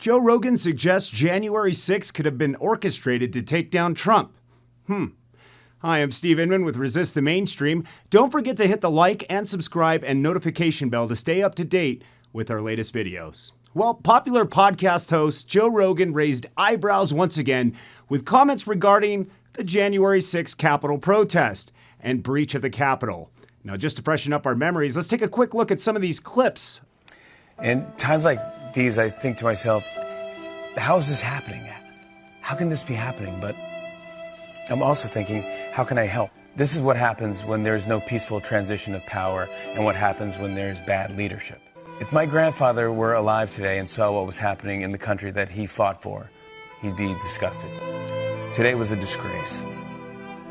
Joe Rogan suggests January 6th could have been orchestrated to take down Trump. Hi, I'm Steve Inman with Resist the Mainstream. Don't forget to hit the like and subscribe and notification bell to stay up to date with our latest videos. Well, popular podcast host Joe Rogan raised eyebrows once again with comments regarding the January 6th Capitol protest and breach of the Capitol. Now, just to freshen up our memories, let's take a quick look at some of these clips. In times like these, I think to myself, how is this happening? How can this be happening? But I'm also thinking, how can I help? This is what happens when there's no peaceful transition of power and what happens when there's bad leadership. If my grandfather were alive today and saw what was happening in the country that he fought for, he'd be disgusted. Today was a disgrace.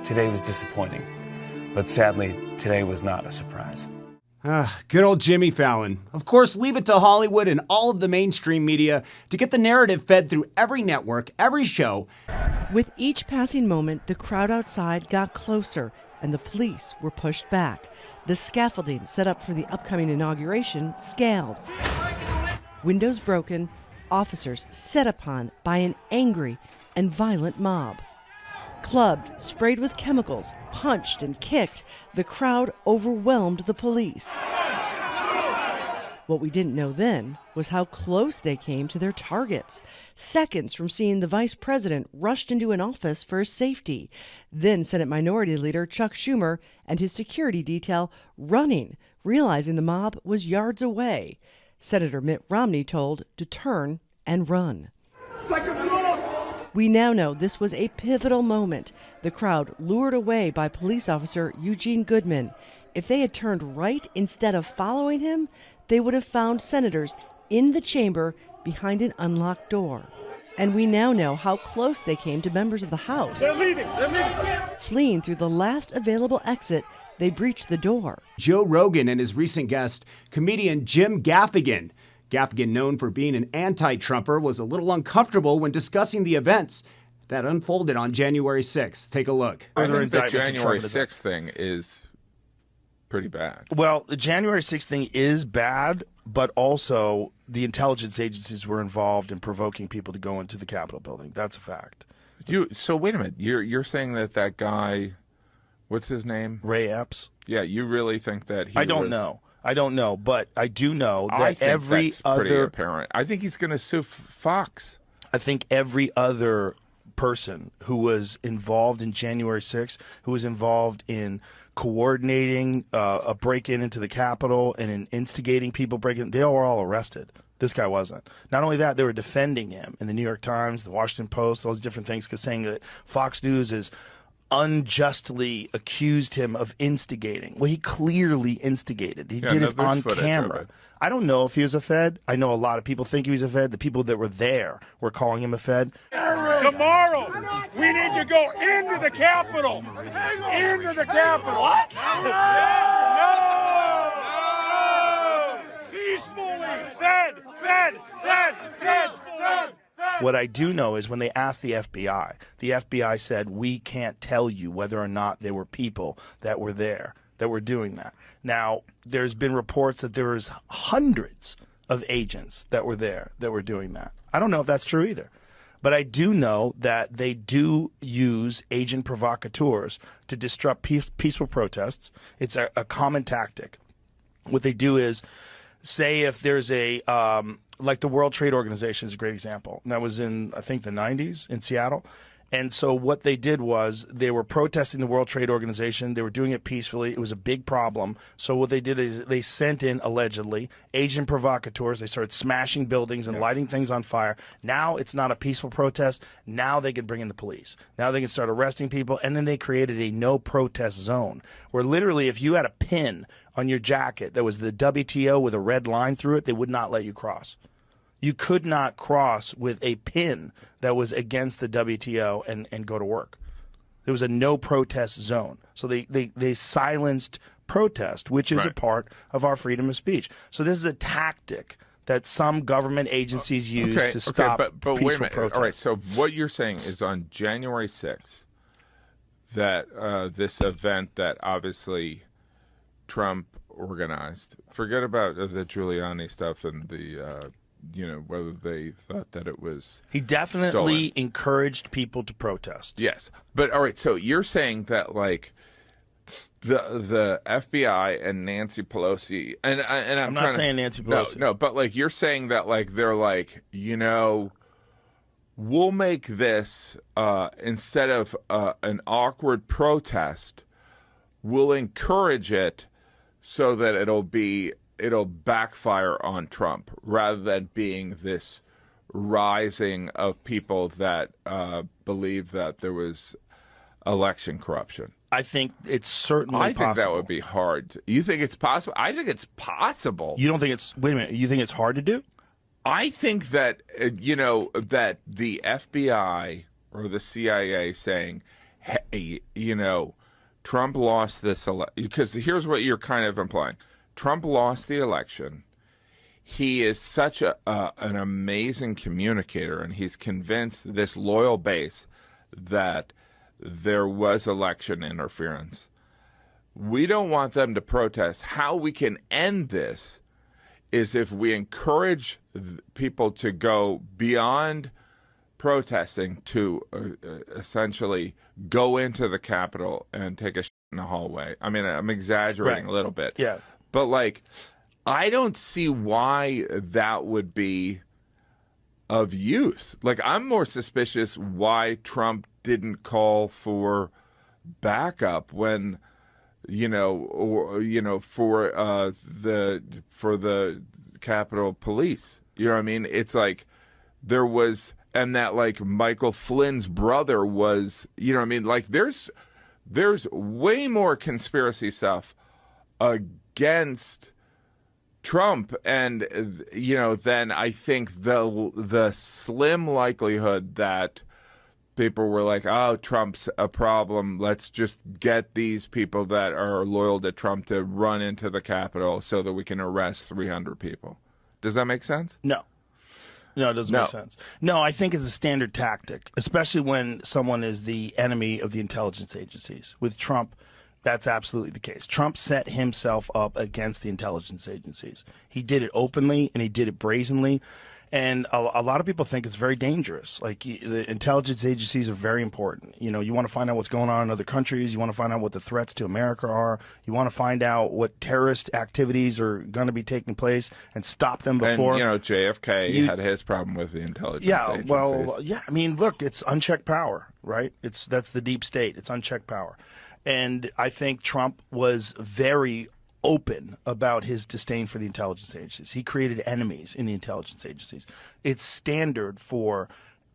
Today was disappointing. But sadly, today was not a surprise. Good old Jimmy Fallon. Of course, leave it to Hollywood and all of the mainstream media to get the narrative fed through every network, every show. With each passing moment, the crowd outside got closer and the police were pushed back. The scaffolding set up for the upcoming inauguration scaled. Windows broken, officers set upon by an angry and violent mob. Clubbed, sprayed with chemicals, punched and kicked, the crowd overwhelmed the police. What we didn't know then was how close they came to their targets. Seconds from seeing the vice president rushed into an office for his safety. Then Senate Minority Leader Chuck Schumer and his security detail running, realizing the mob was yards away. Senator Mitt Romney told to turn and run. We now know this was a pivotal moment. The crowd lured away by police officer Eugene Goodman. If they had turned right instead of following him, they would have found senators in the chamber behind an unlocked door. And we now know how close they came to members of the House. They're leaving. Fleeing through the last available exit, they breached the door. Joe Rogan and his recent guest, comedian Jim Gaffigan. Gaffigan, known for being an anti-Trumper, was a little uncomfortable when discussing the events that unfolded on January 6th. Take a look. I think the January 6th thing is pretty bad. Well, the January 6th thing is bad, but also the intelligence agencies were involved in provoking people to go into the Capitol building. That's a fact. So wait a minute. You're saying that guy, what's his name? Ray Epps? Yeah, you really think that he I don't know, but I do know that every that's other pretty apparent. I think he's going to sue Fox. I think every other person who was involved in January 6th, who was involved in coordinating a break-in into the Capitol and in instigating people breaking, they were all arrested. This guy wasn't. Not only that, they were defending him in the New York Times, the Washington Post, all those different things, because saying that Fox News is unjustly accused him of instigating. Well, he clearly instigated. He did it on camera. I don't know if he was a Fed. I know a lot of people think he was a Fed. The people that were there were calling him a Fed. Tomorrow, we need to go into the Capitol. Into the Capitol. What? No! Peacefully. Fed. What I do know is when they asked the FBI said, we can't tell you whether or not there were people that were there that were doing that. Now, there's been reports that there was hundreds of agents that were there that were doing that. I don't know if that's true either. But I do know that they do use agent provocateurs to disrupt peaceful protests. It's a common tactic. What they do is, say if there's a like the World Trade Organization is a great example. And that was in, I think, the 90s in Seattle. And so what they did was they were protesting the World Trade Organization. They were doing it peacefully. It was a big problem. So what they did is they sent in, allegedly, agent provocateurs. They started smashing buildings and lighting things on fire. Now it's not a peaceful protest. Now they can bring in the police. Now they can start arresting people. And then they created a no-protest zone where literally if you had a pin on your jacket that was the WTO with a red line through it, they would not let you cross. You could not cross with a pin that was against the WTO and go to work. There was a no-protest zone. So they silenced protest, which is a part of our freedom of speech. So this is a tactic that some government agencies use to stop but peaceful wait a minute. protest. All right, so what you're saying is on January 6th, that this event that obviously Trump organized, forget about the Giuliani stuff and the whether they thought that it was He definitely stolen. encouraged people to protest. Yes, but all right. So you're saying that like the FBI and Nancy Pelosi and I'm not saying Nancy Pelosi. No, but like you're saying that like they're like we'll make this instead of an awkward protest, we'll encourage it so that it'll backfire on Trump rather than being this rising of people that believe that there was election corruption. I think it's certainly I possible. think that would be hard. You think it's possible? I think it's possible. You don't think it's... Wait a minute. You think it's hard to do? I think that, that the FBI or the CIA saying, hey, Trump lost this election. Because here's what you're kind of implying. Trump lost the election. He is such an amazing communicator, and he's convinced this loyal base that there was election interference. We don't want them to protest. How we can end this is if we encourage people to go beyond protesting to essentially go into the Capitol and take a shit in the hallway. I mean, I'm exaggerating a little bit. Yeah. But, like, I don't see why that would be of use. Like, I'm more suspicious why Trump didn't call for backup when, for the Capitol Police. You know what I mean? It's like there was, and that like Michael Flynn's brother was, you know what I mean? Like there's way more conspiracy stuff against Trump, and then I think the slim likelihood that people were like, oh, Trump's a problem, let's just get these people that are loyal to Trump to run into the Capitol so that we can arrest 300 people. Does that make sense? No, it doesn't make sense. No, I think it's a standard tactic, especially when someone is the enemy of the intelligence agencies. With Trump, that's absolutely the case. Trump set himself up against the intelligence agencies. He did it openly and he did it brazenly. And a lot of people think it's very dangerous. Like the intelligence agencies are very important. You want to find out what's going on in other countries. You want to find out what the threats to America are. You want to find out what terrorist activities are going to be taking place and stop them before. And, JFK had his problem with the intelligence agencies. Well, yeah. I mean, look, it's unchecked power, right? That's the deep state. It's unchecked power. And I think Trump was very open about his disdain for the intelligence agencies. He created enemies in the intelligence agencies. It's standard for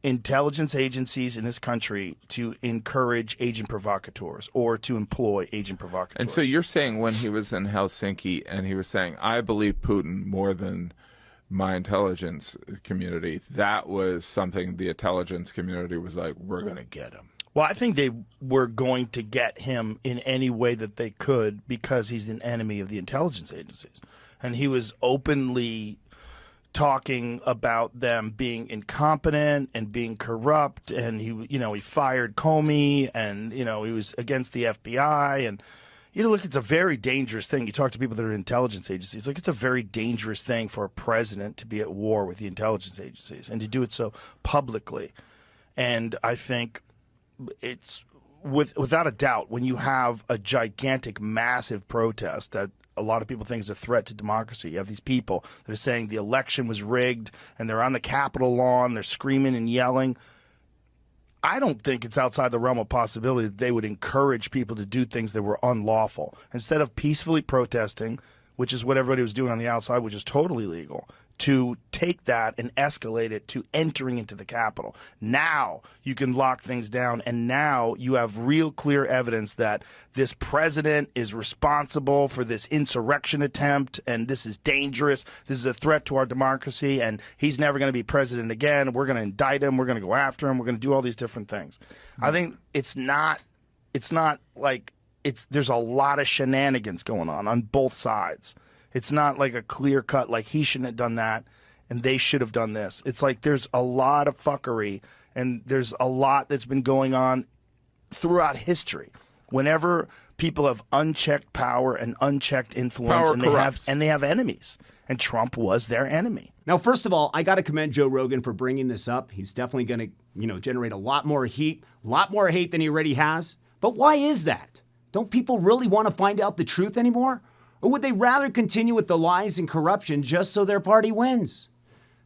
intelligence agencies in this country to encourage agent provocateurs or to employ agent provocateurs. And so you're saying when he was in Helsinki and he was saying, I believe Putin more than my intelligence community, that was something the intelligence community was like, we're going to get him. Well, I think they were going to get him in any way that they could because he's an enemy of the intelligence agencies. And he was openly talking about them being incompetent and being corrupt. And he fired Comey, and, he was against the FBI. And, look, it's a very dangerous thing. You talk to people that are in intelligence agencies. Like, it's a very dangerous thing for a president to be at war with the intelligence agencies and to do it so publicly. And I think it's without a doubt, when you have a gigantic, massive protest that a lot of people think is a threat to democracy, you have these people that are saying the election was rigged and they're on the Capitol lawn, they're screaming and yelling. I don't think it's outside the realm of possibility that they would encourage people to do things that were unlawful. Instead of peacefully protesting, which is what everybody was doing on the outside, which is totally legal, to take that and escalate it to entering into the Capitol. Now you can lock things down, and now you have real clear evidence that this president is responsible for this insurrection attempt, and this is dangerous. This is a threat to our democracy, and he's never going to be president again. We're going to indict him. We're going to go after him. We're going to do all these different things. I think it's not like there's a lot of shenanigans going on both sides. It's not like a clear cut, like he shouldn't have done that and they should have done this. It's like there's a lot of fuckery, and there's a lot that's been going on throughout history. Whenever people have unchecked power and unchecked influence, Power and corrupts. they have enemies. and Trump was their enemy. Now, first of all, I got to commend Joe Rogan for bringing this up. He's definitely going to, generate a lot more heat, a lot more hate than he already has. But why is that? Don't people really want to find out the truth anymore? Or would they rather continue with the lies and corruption just so their party wins?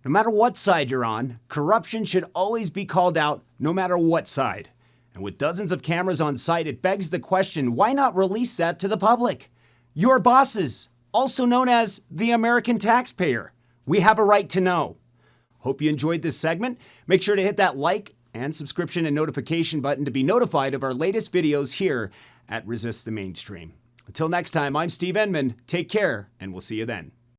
No matter what side you're on, corruption should always be called out, no matter what side. And with dozens of cameras on site, it begs the question, why not release that to the public? Your bosses, also known as the American taxpayer. We have a right to know. Hope you enjoyed this segment. Make sure to hit that like and subscription and notification button to be notified of our latest videos here at Resist the Mainstream. Until next time, I'm Steve Enman. Take care, and we'll see you then.